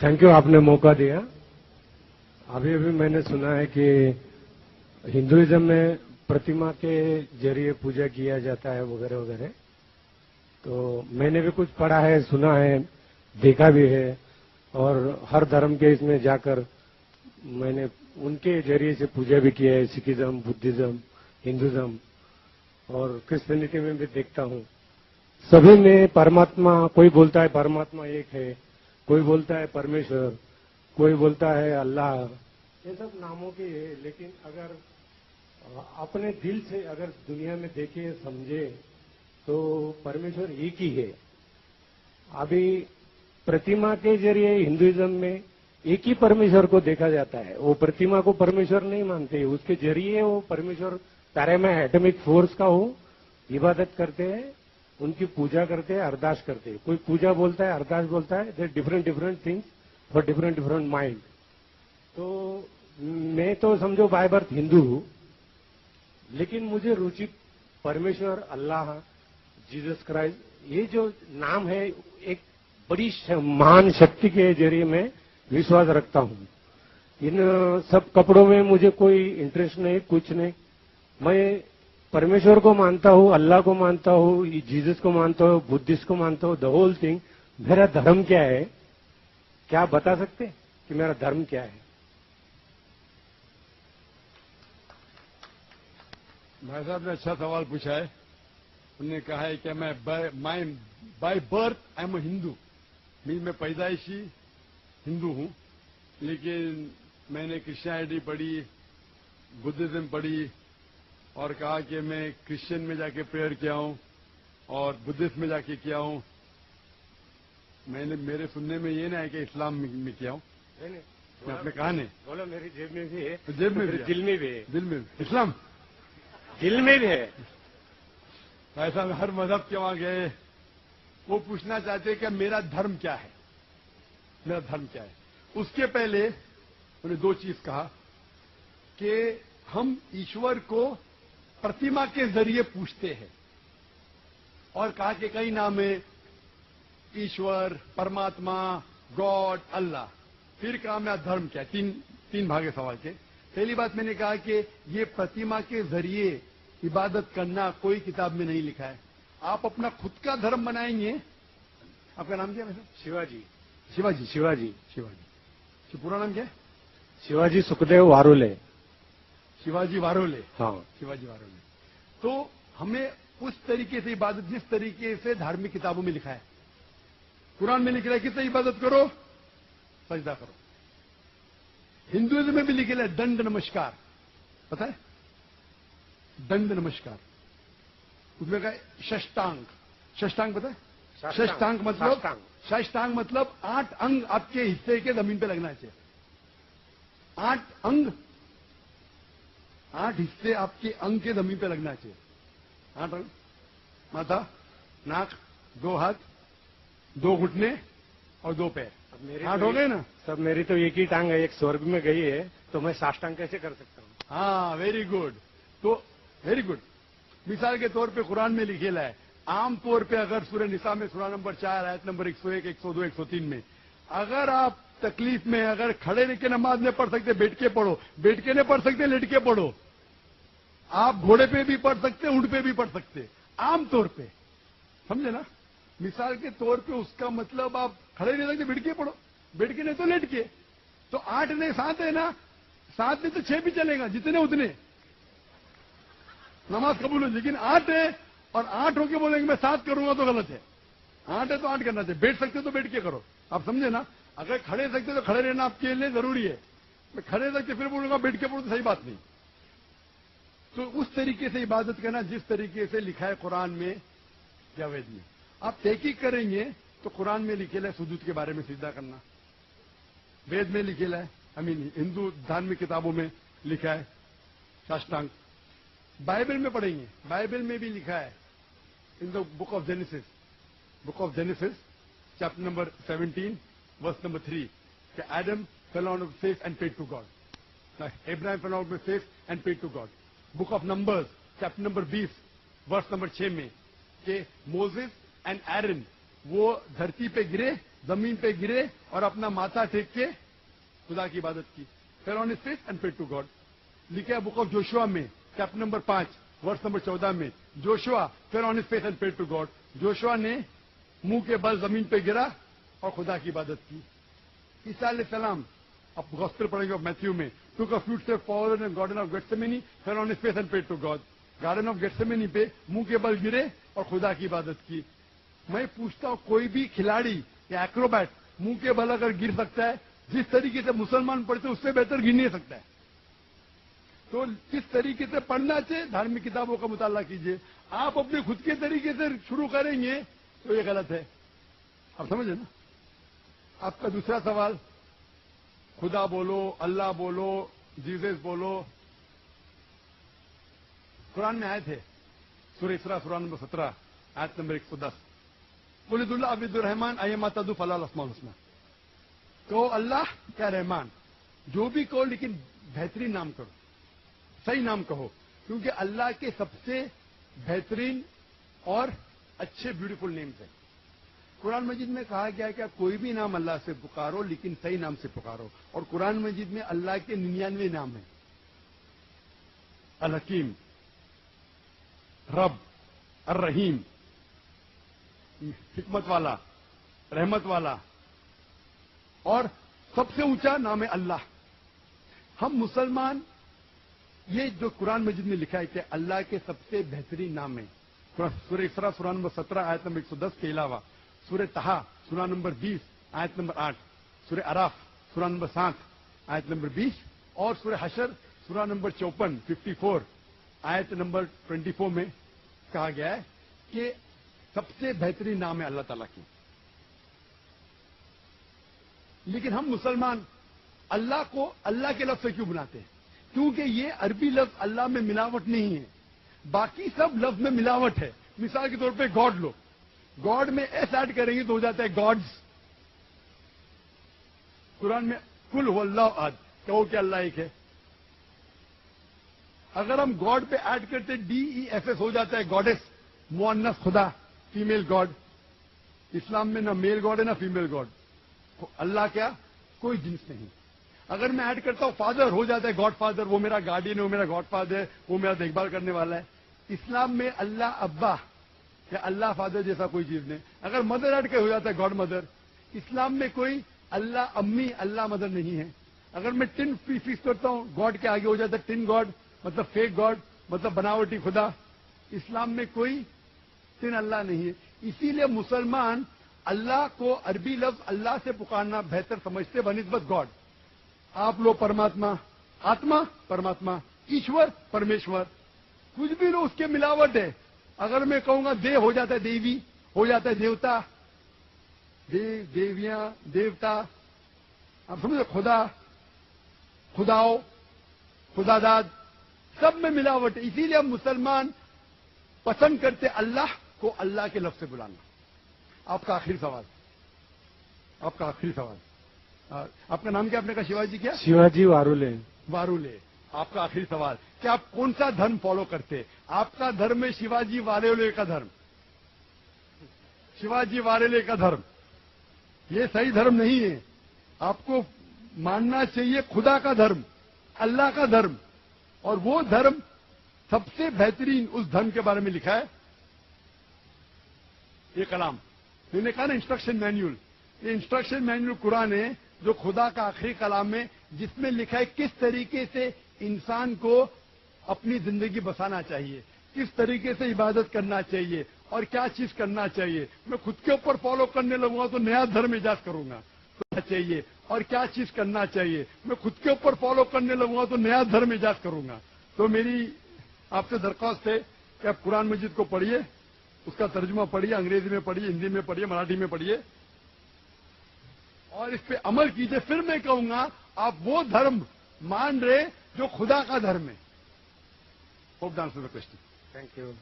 Thank you, आपने मौका दिया। अभी अभी मैंने सुना है कि हिंदुइज्म में प्रतिमा के जरिए पूजा किया जाता है वगैरह वगैरह, तो मैंने भी कुछ पढ़ा है, सुना है, देखा भी है, और हर धर्म के इसमें जाकर मैंने उनके जरिए से पूजा भी किया है। सिखिज्म, बुद्धिज्म, हिंदुइज्म और क्रिश्चियनिटी में भी देखता हूँ। सभी में परमात्मा, कोई बोलता है परमात्मा एक है, कोई बोलता है परमेश्वर, कोई बोलता है अल्लाह, ये सब नामों के है। लेकिन अगर अपने दिल से अगर दुनिया में देखे समझे तो परमेश्वर एक ही है। अभी प्रतिमा के जरिए हिंदुइज्म में एक ही परमेश्वर को देखा जाता है। वो प्रतिमा को परमेश्वर नहीं मानते, उसके जरिए वो परमेश्वर पैरामा एटॉमिक फोर्स का वो इबादत करते हैं, उनकी पूजा करते हैं, अरदास करते हैं। कोई पूजा बोलता है, अरदास बोलता है, they different different things for different different mind. तो मैं तो समझो बाय बर्थ हिंदू हूं, लेकिन मुझे रुचि परमेश्वर, अल्लाह, जीसस क्राइस्ट, ये जो नाम है, एक बड़ी महान शक्ति के जरिए मैं विश्वास रखता हूं। इन सब कपड़ों में मुझे कोई इंटरेस्ट नहीं, कुछ नहीं। मैं परमेश्वर को मानता हूं, अल्लाह को मानता हूं, जीसस को मानता हूं, बुद्धिस्ट को मानता हूं, द होल थिंग। मेरा धर्म क्या है, क्या आप बता सकते हैं कि मेरा धर्म क्या है? भाई साहब ने अच्छा सवाल पूछा है। उन्होंने कहा है कि मैं by birth I am Hindu, मैं पैदाइशी हिंदू हूं, लेकिन मैंने क्रिश्चियनिटी पढ़ी, बुद्धिज्म पढ़ी, और कहा कि मैं क्रिश्चियन में जाके प्रेयर किया हूं और बुद्धिस्ट में जाके किया हूं। मेरे सुनने में ये ना है कि इस्लाम में किया हूं। मैं आपने कहा नहीं। बोलो, मेरी जेब में भी है, जेब में भी, दिल में भी है। दिल में इस्लाम दिल में भी है। ऐसा हर मजहब के वहां गए, वो पूछना चाहते कि मेरा धर्म क्या है, मेरा धर्म क्या है। उसके पहले उन्होंने दो चीज कहा कि हम ईश्वर को प्रतिमा के जरिए पूछते हैं, और कहा कि कई नाम है, ईश्वर, परमात्मा, गॉड, अल्लाह। फिर कहा मेरा धर्म क्या है। तीन भाग है सवाल के। पहली बात मैंने कहा कि ये प्रतिमा के जरिए इबादत करना कोई किताब में नहीं लिखा है। आप अपना खुद का धर्म बनाएंगे। आपका नाम क्या है? शिवाजी। शिवाजी। शिवाजी। शिवाजी। पूरा नाम क्या है? शिवाजी सुखदेव वारोले। शिवाजी वारोले। हाँ, शिवाजी वारोले। तो हमें उस तरीके से इबादत, जिस तरीके से धार्मिक किताबों में लिखा है, कुरान में लिखा है किससे इबादत करो, सजदा करो। हिंदुइज्म में भी लिखा है दंड नमस्कार, पता है? दंड नमस्कार। उसमें कहा षष्टांग। षष्टांग पता है? षष्टांग मतलब 8 अंग आपके हिस्से के जमीन पे लगना चाहिए। 8 अंग, 8 हिस्से आपके अंग के जमीन पे लगना चाहिए। 8 अंग, माथा, नाक, 2 हाथ, 2 घुटने और 2 पैर। 8 हो गए ना? सब मेरी तो एक ही टांग है, एक स्वर्ग में गई है, तो मैं साष्टांग कैसे कर सकता हूँ? हाँ, वेरी गुड। तो वेरी गुड। मिसाल के तौर पे कुरान में लिखेला है, आम तौर पे अगर सूरह निसा में सूरा नंबर 4 आयत नंबर 101, 102, 103 में, अगर आप तकलीफ में, अगर खड़े रह के नमाज नहीं पढ़ सकते, बैठ के पढ़ो। बैठ के नहीं पढ़ सकते, लेट के पढ़ो। आप घोड़े पे भी पढ़ सकते, ऊंट पे भी पढ़ सकते, आम तौर पे, समझे ना? मिसाल के तौर पे उसका मतलब आप खड़े नहीं सकते, बैठ के पढ़ो, बैठ के नहीं तो लेट के। तो 8 नहीं 7 है ना, 7 नहीं तो 6 भी चलेगा, जितने उतने नमाज कबूल हो। लेकिन 8 है और 8 होके बोलेंगे मैं 7 करूंगा तो गलत है। 8 है तो 8 करना चाहिए। बैठ सकते तो बैठ के करो, आप समझे ना? अगर खड़े सकते तो खड़े रहना आपके लिए जरूरी है। मैं खड़े सकते फिर बोलूंगा बैठ के पढ़ो तो सही बात नहीं। तो उस तरीके से इबादत करना जिस तरीके से लिखा है कुरान में या वेद में। आप तहकीक करेंगे तो कुरान में लिखेला है सुजूद के बारे में, सिजदा करना। वेद में लिखेला है, हिंदू धार्मिक किताबों में लिखा है साष्टांग। बाइबल में पढ़ेंगे, बाइबल में भी लिखा है in the book of Genesis chapter number 17 verse number 3 कि Adam fell out of faith and paid to God. Abraham fell out of faith and paid to God. Book of Numbers chapter number 20 verse number 6 में कि Moses and एरन वो धरती पे गिरे जमीन पे गिरे और अपना माथा टेक के खुदा की इबादत की. Fell on his face and prayed to God. लिखा है बुक ऑफ जोशुआ में चैप्टर नंबर 5 वर्स नंबर 14 में, Joshua fell on his face and prayed to God. Joshua ने मुंह के बल जमीन पे गिरा और खुदा की इबादत की. ईसा अलैहिस्सलाम अब गॉस्पेल पढ़ेंगे मैथ्यू में, took a fruit step forward in garden of Gethsemane, fell on his face and prayed to God. Garden of Gethsemane पे मुंह के बल गिरे और खुदा की इबादत की. मैं पूछता हूं, कोई भी खिलाड़ी या एक्रोबैट मुंह के बल अगर गिर सकता है, जिस तरीके से मुसलमान पढ़ते उससे बेहतर गिर नहीं सकता है. तो किस तरीके से पढ़ना चाहिए, धार्मिक किताबों का मुताला कीजिए. आप अपने खुद के तरीके से शुरू करेंगे तो ये गलत है. आप समझे ना. आपका दूसरा सवाल, खुदा बोलो, अल्लाह बोलो, जीसस बोलो. कुरान में आए थे सूरह इसरा सूरह नंबर 17 आयत नंबर 110, कुलिदुल्लाह अब्दुर रहमान अय्यमा तदु फलाल अस्माउल हुस्ना. तो अल्लाह क्या रहमान, जो भी कहो लेकिन बेहतरीन नाम करो, सही नाम कहो, क्योंकि अल्लाह के सबसे बेहतरीन और अच्छे ब्यूटीफुल नेम्स हैं. कुरान मजीद में कहा गया है कि कोई भी नाम अल्लाह से पुकारो लेकिन सही नाम से पुकारो. और कुरान मजीद में अल्लाह के 99 नाम हैं. अल हकीम, रब, अर रहीम, हिकमत वाला, रहमत वाला, और सबसे ऊंचा नाम है अल्लाह. हम मुसलमान ये जो कुरान मजीद में लिखा है कि अल्लाह के सबसे बेहतरीन नाम है, सूरह इसरा सूरह नंबर 17 आयत नंबर 110 के अलावा सूरह तहा सूरह नंबर 20 आयत नंबर 8, सूरह अराफ सूरह नंबर 7 आयत नंबर 20 और सूरह हशर सूरह नंबर 54 आयत नंबर 24 में कहा गया है कि सबसे बेहतरीन नाम है अल्लाह ताला की. लेकिन हम मुसलमान अल्लाह को अल्लाह के लफ्ज से क्यों बुलाते हैं? क्योंकि ये अरबी लफ्ज अल्लाह में मिलावट नहीं है, बाकी सब लफ्ज में मिलावट है. मिसाल के तौर पे गॉड लो, गॉड में एस ऐड करेंगे तो हो जाता है गॉड्स. कुरान में कुल हुवल्लाहु अहद, कहो कि अल्लाह एक है. अगर हम गॉड पे ऐड करते DESS हो जाता है गॉडेस, मुअन्नस खुदा, फीमेल गॉड. इस्लाम में ना मेल गॉड है ना फीमेल गॉड. अल्लाह क्या, कोई जिन्स नहीं. अगर मैं ऐड करता हूं फादर, हो जाता है गॉड फादर, वो मेरा गार्डियन है, वो मेरा गॉड फादर है, वो मेरा देखभाल करने वाला है. इस्लाम में अल्लाह अब्बा या अल्लाह फादर जैसा कोई चीज नहीं. अगर मदर ऐड कर हो जाता है गॉड मदर. इस्लाम में कोई अल्लाह अम्मी अल्लाह मदर नहीं है. अगर मैं टिन फिक्स करता हूं गॉड के आगे हो जाता है टिन गॉड, मतलब फेक गॉड, मतलब बनावटी खुदा. इस्लाम में कोई टिन अल्लाह नहीं है. इसीलिए मुसलमान अल्लाह को अरबी लफ्ज अल्लाह से पुकारना बेहतर समझते बनिस्बत गॉड. आप लोग परमात्मा, आत्मा परमात्मा, ईश्वर परमेश्वर, कुछ भी लो उसके मिलावट है. अगर मैं कहूंगा देव हो जाता है देवी, हो जाता है देवता, देव देवियां देवता. आप समझे, खुदा खुदाओ खुदादाद, सब में मिलावट है. इसीलिए हम मुसलमान पसंद करते अल्लाह को अल्लाह के लफ्ज से बुलाना. आपका आखिरी सवाल, आपका आखिरी सवाल. आपका नाम क्या? आपने कहा शिवाजी क्या? शिवाजी वारुले. वारुले. आपका आखिरी सवाल, कि आप कौन सा धर्म फॉलो करते? आपका धर्म है शिवाजी वारुले का धर्म. शिवाजी वारुले का धर्म ये सही धर्म नहीं है. आपको मानना चाहिए खुदा का धर्म, अल्लाह का धर्म. और वो धर्म सबसे बेहतरीन उस धर्म के बारे में लिखा है ये कलाम. मैंने कहा ना इंस्ट्रक्शन मैन्यूल, ये इंस्ट्रक्शन मैन्यूल कुरान है जो खुदा का आखिरी कलाम है, जिसमें लिखा है किस तरीके से इंसान को अपनी जिंदगी बसाना चाहिए, किस तरीके से इबादत करना चाहिए और क्या चीज करना चाहिए. मैं खुद के ऊपर फॉलो करने लगूंगा तो नया धर्म इजाद करूंगा. तो चाहिए और क्या चीज करना चाहिए, मैं खुद के ऊपर फॉलो करने लगूंगा तो नया धर्म इजाद करूंगा. तो मेरी आपसे दरख्वास्त है कि आप कुरान मजीद को पढ़िए, उसका तर्जुमा पढ़िए, अंग्रेजी में पढ़िए, हिंदी में पढ़िए, मराठी में पढ़िए और इस पे अमल कीजिए. फिर मैं कहूंगा आप वो धर्म मान रहे जो खुदा का धर्म है. Hope the answer the question. Thank you.